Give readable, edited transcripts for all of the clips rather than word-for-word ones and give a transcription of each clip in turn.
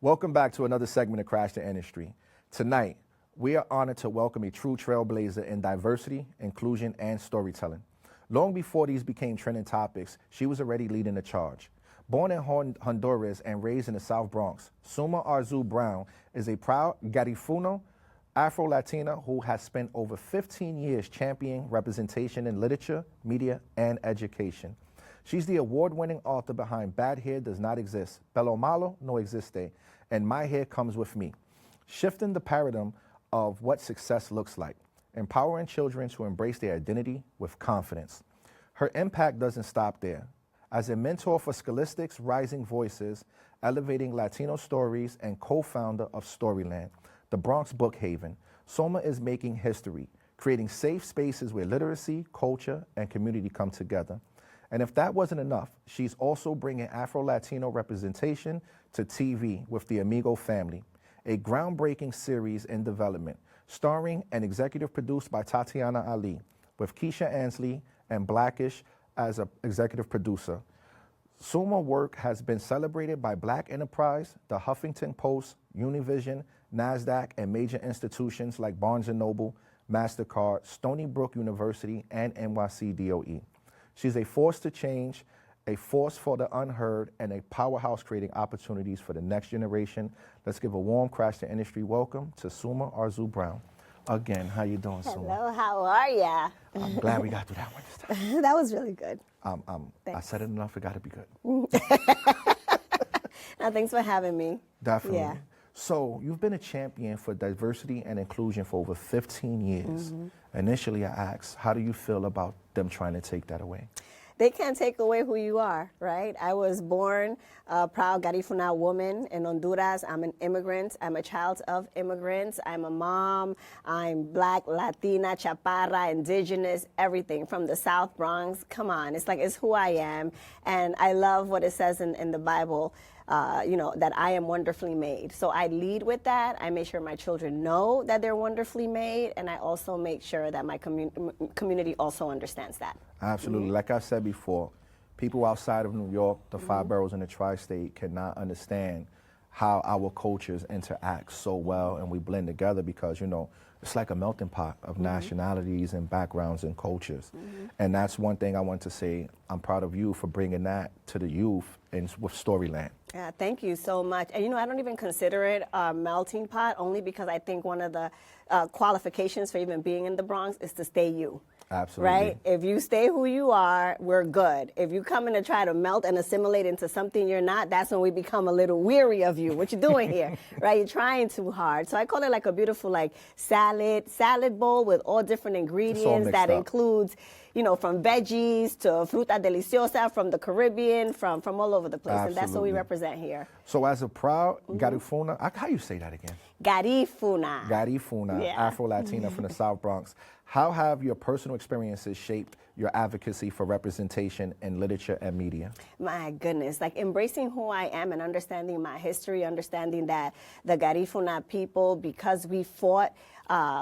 Welcome back to another segment of Crash the Industry. Tonight, we are honored to welcome a true trailblazer in diversity, inclusion, and storytelling. Long before these became trending topics, she was already leading the charge. Born in Honduras and raised in the South Bronx, Sulma Arzu-Brown is a proud Garifuna Afro-Latina who has spent over 15 years championing representation in literature, media, and education. She's the award-winning author behind Bad Hair Does Not Exist, Pelo Malo No Existe, and My Hair Comes With Me, shifting the paradigm of what success looks like, empowering children to embrace their identity with confidence. Her impact doesn't stop there. As a mentor for Scholastics Rising Voices, elevating Latino stories, and co-founder of Storyland, the Bronx Book Haven, Sulma is making history, creating safe spaces where literacy, culture, and community come together. And if that wasn't enough, she's also bringing Afro-Latino representation to TV with The Amigo Family, a groundbreaking series in development, starring and executive produced by Tatiana Ali, with Keisha Ansley and Blackish as an executive producer. Sulma's work has been celebrated by Black Enterprise, the Huffington Post, Univision, NASDAQ, and major institutions like Barnes & Noble, MasterCard, Stony Brook University, and NYC DOE. She's a force to change, a force for the unheard, and a powerhouse creating opportunities for the next generation. Let's give a warm Crash the Industry welcome to Sulma Arzu-Brown. Again, how you doing, Sulma? Hello, how are ya? I'm glad we got through that one this time. That was really good. I said it enough, it got to be good. Now, thanks for having me. Definitely. Yeah. So you've been a champion for diversity and inclusion for over 15 years. Initially, I asked, how do you feel about them trying to take that away? They can't take away who you are, right? I was born a proud Garifuna woman in Honduras. I'm an immigrant. I'm a child of immigrants. I'm a mom. I'm Black, Latina, Chaparra, Indigenous, everything from the South Bronx. Come on, it's who I am. And I love what it says in the Bible, that I am wonderfully made. So I lead with that. I make sure my children know that they're wonderfully made, and I also make sure that my community also understands that. Absolutely. Like I said before, people outside of New York, the five boroughs in the tri-state, cannot understand how our cultures interact so well and we blend together because, it's like a melting pot of nationalities and backgrounds and cultures. And that's one thing I want to say. I'm proud of you for bringing that to the youth and with Storyland. Yeah, thank you so much. And I don't even consider it a melting pot only because I think one of the qualifications for even being in the Bronx is to stay you. Absolutely. Right? If you stay who you are, we're good. If you come in and try to melt and assimilate into something you're not, that's when we become a little weary of you. What you doing here? Right? You're trying too hard. So I call it like a beautiful salad bowl with all different ingredients that includes, from veggies to fruta deliciosa from the Caribbean, from all over the place. Absolutely. And that's what we represent here. So as a proud Garifuna, how you say that again? Garifuna. Garifuna, Yeah. Afro-Latina from the South Bronx. How have your personal experiences shaped your advocacy for representation in literature and media? My goodness, embracing who I am and understanding my history, understanding that the Garifuna people, because we fought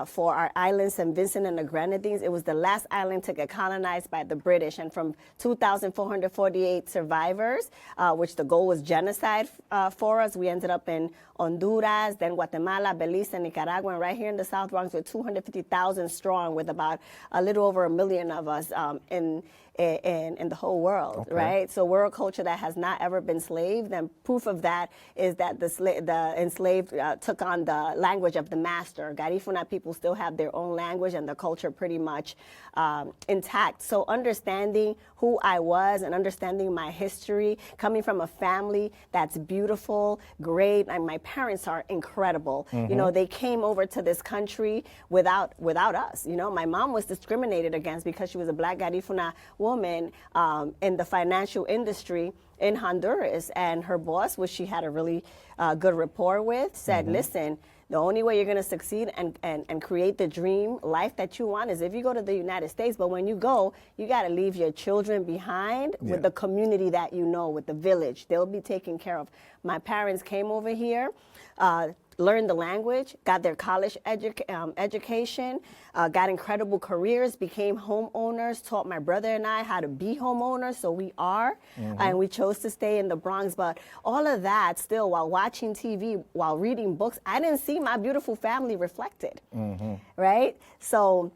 for our island, St. Vincent and the Grenadines, it was the last island to get colonized by the British. And from 2,448 survivors, which the goal was genocide for us, we ended up in Honduras, then Guatemala, Belize, and Nicaragua, and right here in the South Bronx, we're 250,000 strong, with about a little over 1 million of us in the whole world, right? So we're a culture that has not ever been enslaved, and proof of that is that the enslaved took on the language of the master. Garifuna people still have their own language and the culture pretty much intact. So understanding who I was and understanding my history, coming from a family that's beautiful, great, and my parents are incredible. They came over to this country without us. My mom was discriminated against because she was a Black Garifuna woman in the financial industry in Honduras, and her boss, which she had a really good rapport with, said, listen, the only way you're going to succeed and create the dream life that you want is if you go to the United States. But when you go, you got to leave your children behind with the community that with the village. They'll be taken care of. My parents came over here learned the language, got their college education, got incredible careers, became homeowners, taught my brother and I how to be homeowners, so we are, and we chose to stay in the Bronx. But all of that still, while watching TV, while reading books, I didn't see my beautiful family reflected, right? So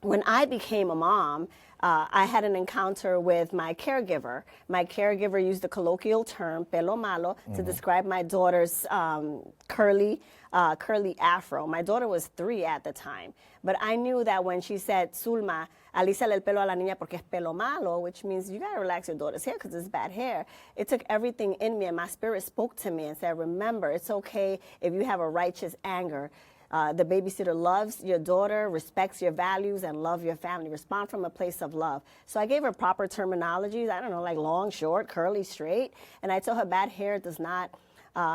when I became a mom, I had an encounter with my caregiver. My caregiver used the colloquial term, pelo malo, to describe my daughter's curly afro. My daughter was 3 at the time. But I knew that when she said, Sulma, alízale el pelo a la niña porque es pelo malo, which means you got to relax your daughter's hair because it's bad hair. It took everything in me, and my spirit spoke to me and said, remember, it's okay if you have a righteous anger. The babysitter loves your daughter, respects your values, and love your family. Respond from a place of love. So I gave her proper terminologies. I don't know, like long, short, curly, straight. And I told her bad hair does not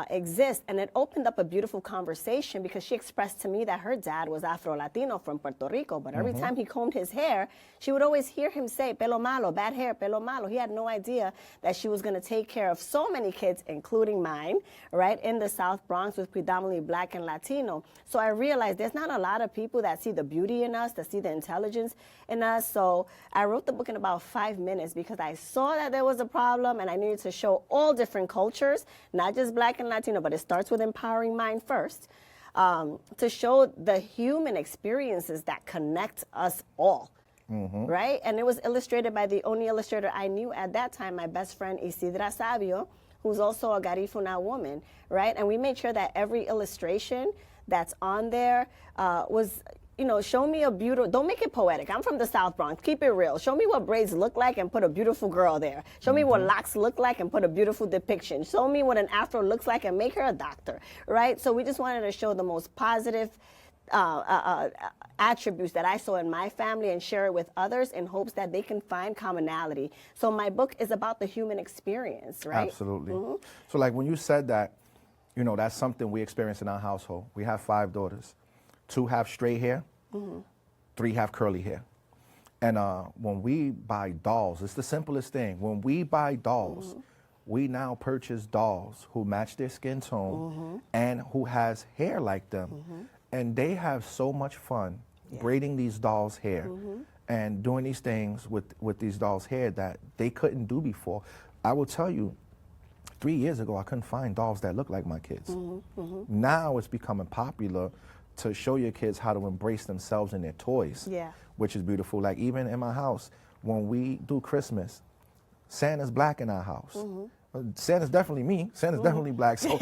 exist. And it opened up a beautiful conversation because she expressed to me that her dad was Afro-Latino from Puerto Rico. But every time he combed his hair, she would always hear him say, pelo malo, bad hair, pelo malo. He had no idea that she was going to take care of so many kids, including mine, right, in the South Bronx with predominantly Black and Latino. So I realized there's not a lot of people that see the beauty in us, that see the intelligence in us. So I wrote the book in about 5 minutes because I saw that there was a problem and I needed to show all different cultures, not just Black and Latino, but it starts with empowering mind first, to show the human experiences that connect us all. Right? And it was illustrated by the only illustrator I knew at that time, my best friend Isidra Savio, who's also a Garifuna woman, right? And we made sure that every illustration that's on there was, you know, show me a beautiful, don't make it poetic. I'm from the South Bronx, keep it real. Show me what braids look like and put a beautiful girl there. Show me what locks look like and put a beautiful depiction. Show me what an afro looks like and make her a doctor, right? So we just wanted to show the most positive attributes that I saw in my family and share it with others in hopes that they can find commonality. So my book is about the human experience, right? Absolutely. So like when you said that, you know, that's something we experience in our household. We have 5 daughters. 2 have straight hair, 3 have curly hair. And when we buy dolls, it's the simplest thing. When we buy dolls, we now purchase dolls who match their skin tone and who has hair like them. And they have so much fun braiding these dolls' hair and doing these things with these dolls' hair that they couldn't do before. I will tell you, 3 years ago, I couldn't find dolls that look like my kids. Now it's becoming popular to show your kids how to embrace themselves in their toys, which is beautiful. Like even in my house, when we do Christmas, Santa's Black in our house. Santa's definitely me. Santa's definitely Black. So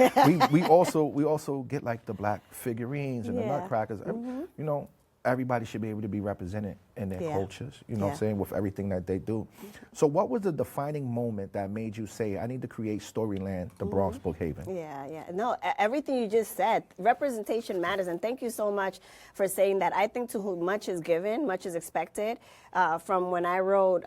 we also get like the Black figurines and the nutcrackers. You know, everybody should be able to be represented in their cultures, you know what I'm saying, with everything that they do. So what was the defining moment that made you say, I need to create Storyland, the Bronx Book Haven? No, everything you just said, representation matters, and thank you so much for saying that. I think to whom much is given, much is expected. From when I wrote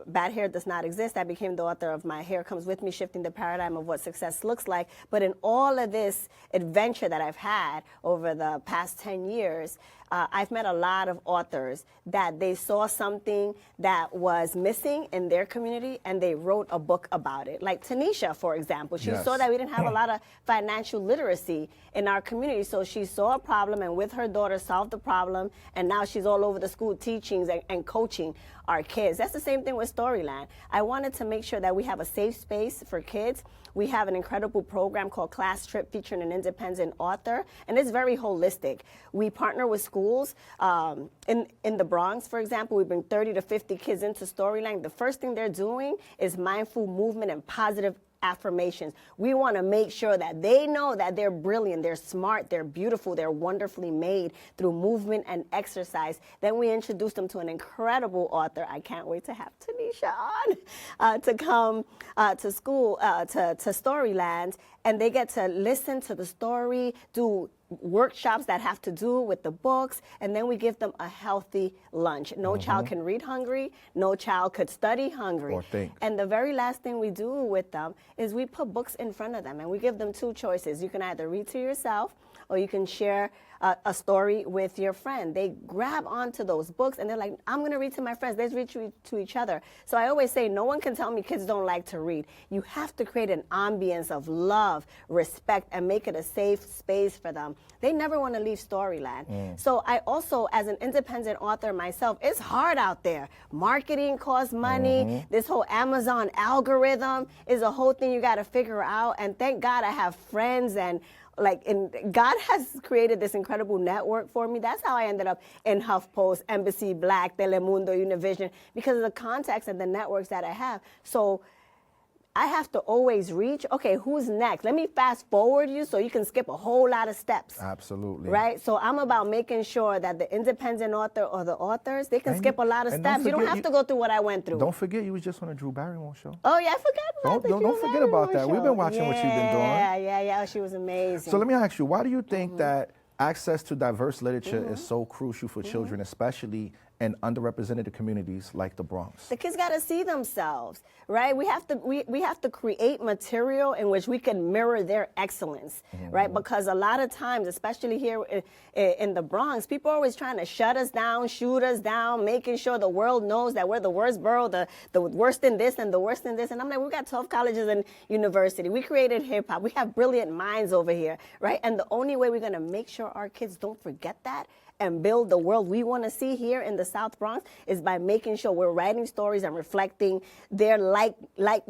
Bad Hair Does Not Exist, I became the author of My Hair Comes With Me, Shifting the Paradigm of What Success Looks Like. But in all of this adventure that I've had over the past 10 years, I've met a lot of authors that they saw something that was missing in their community and they wrote a book about it. Like Tanisha, for example, she saw that we didn't have a lot of financial literacy in our community, so she saw a problem and with her daughter solved the problem, and now she's all over the school teachings and coaching our kids. That's the same thing with Storyland. I wanted to make sure that we have a safe space for kids. We have an incredible program called Class Trip featuring an independent author, and it's very holistic. We partner with schools. In the Bronx, for example, we bring 30 to 50 kids into Storyland. The first thing they're doing is mindful movement and positive affirmations. We want to make sure that they know that they're brilliant, they're smart, they're beautiful, they're wonderfully made through movement and exercise. Then we introduce them to an incredible author. I can't wait to have Tanisha on to come to school, to Storyland, and they get to listen to the story, do workshops that have to do with the books, and then we give them a healthy lunch. No child can read hungry, no child could study hungry. Or think. And the very last thing we do with them is we put books in front of them, and we give them 2 choices. You can either read to yourself or you can share a story with your friend. They grab onto those books and they're like, I'm going to read to my friends. Let's read to each other. So I always say no one can tell me kids don't like to read. You have to create an ambience of love love, respect, and make it a safe space for them, they never want to leave Storyland. So I also, as an independent author myself, it's hard out there. Marketing costs money. This whole Amazon algorithm is a whole thing you got to figure out. And thank God I have friends and God has created this incredible network for me. That's how I ended up in HuffPost, Embassy Black, Telemundo, Univision, because of the contacts and the networks that I have. So I have to always reach, okay, who's next? Let me fast forward you so you can skip a whole lot of steps. Absolutely. Right? So I'm about making sure that the independent author or the authors, they can skip a lot of steps. You don't have to go through what I went through. Don't forget you was just on a Drew Barrymore show. Oh, yeah, I forgot about that. Don't forget about that. We've been watching what you've been doing. Yeah. She was amazing. So let me ask you, why do you think that access to diverse literature is so crucial for children, especially in underrepresented communities like the Bronx? The kids got to see themselves, right? We have to create material in which we can mirror their excellence, right? Because a lot of times, especially here in the Bronx, people are always trying to shut us down, shoot us down, making sure the world knows that we're the worst borough, the worst in this and the worst in this. And I'm like, we've got 12 colleges and university. We created hip hop. We have brilliant minds over here, right? And the only way we're going to make sure our kids don't forget that and build the world we want to see here in the South Bronx is by making sure we're writing stories and reflecting their likeness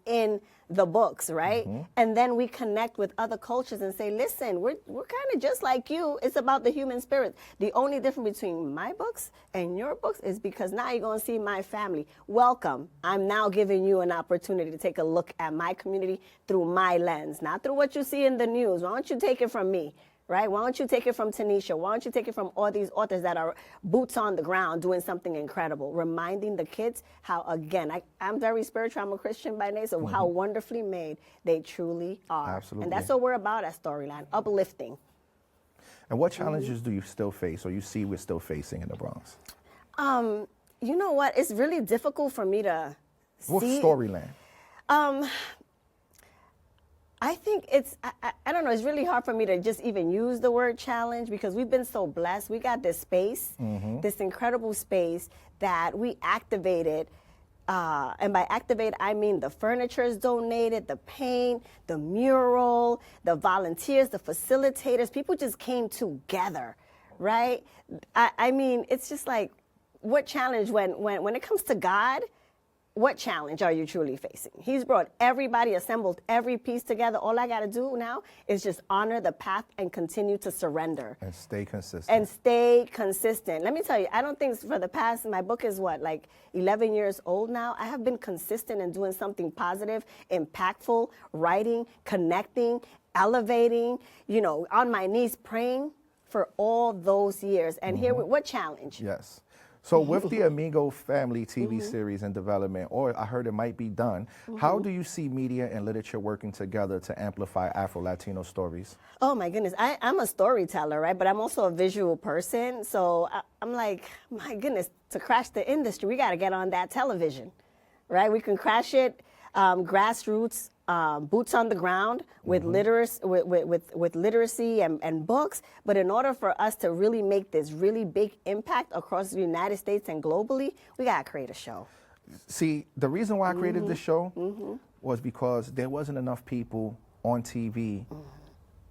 in the books, right? And then we connect with other cultures and say, listen, we're kind of just like you. It's about the human spirit. The only difference between my books and your books is because now you're going to see my family. Welcome. I'm now giving you an opportunity to take a look at my community through my lens, not through what you see in the news. Why don't you take it from me? Right? Why don't you take it from Tanisha? Why don't you take it from all these authors that are boots on the ground doing something incredible, reminding the kids how, again, I'm very spiritual. I'm a Christian by nature, so how wonderfully made they truly are. Absolutely. And that's what we're about at Storyland, uplifting. And what challenges do you still face or you see we're still facing in the Bronx? You know what? It's really difficult for me to What's see. Storyland? I think I don't know, it's really hard for me to just even use the word challenge because we've been so blessed. We got this space, this incredible space that we activated. And by activate, I mean the furniture is donated, the paint, the mural, the volunteers, the facilitators. People just came together, right? I mean, it's just like, what challenge when it comes to God, what challenge are you truly facing? He's brought everybody, assembled every piece together. All I got to do now is just honor the path and continue to surrender. And stay consistent. And stay consistent. Let me tell you, I don't think for the past, my book is what, like 11 years old now. I have been consistent in doing something positive, impactful, writing, connecting, elevating, on my knees praying for all those years. And here, what challenge? Yes. So with the Amigo Family TV series in development, or I heard it might be done, how do you see media and literature working together to amplify Afro-Latino stories? Oh my goodness, I'm a storyteller, right? But I'm also a visual person. So I'm like, my goodness, to crash the industry, we got to get on that television, right? We can crash it, grassroots, boots on the ground with literacy and books. But in order for us to really make this really big impact across the United States and globally, we got to create a show. See, the reason why I created this show was because there wasn't enough people on TV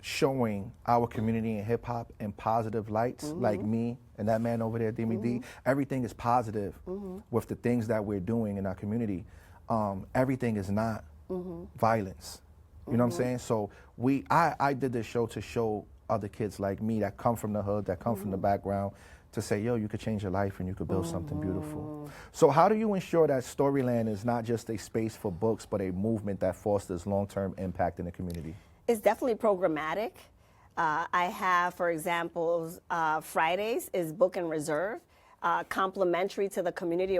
showing our community in hip hop in positive lights, like me and that man over there, Demi D. Everything is positive with the things that we're doing in our community. Everything is not violence. You know what I'm saying? So I did this show to show other kids like me that come from the hood, that come from the background, to say, yo, you could change your life and you could build something beautiful. So how do you ensure that Storyland is not just a space for books, but a movement that fosters long-term impact in the community? It's definitely programmatic. I have, for example, Fridays is Book and Reserve, complimentary to the community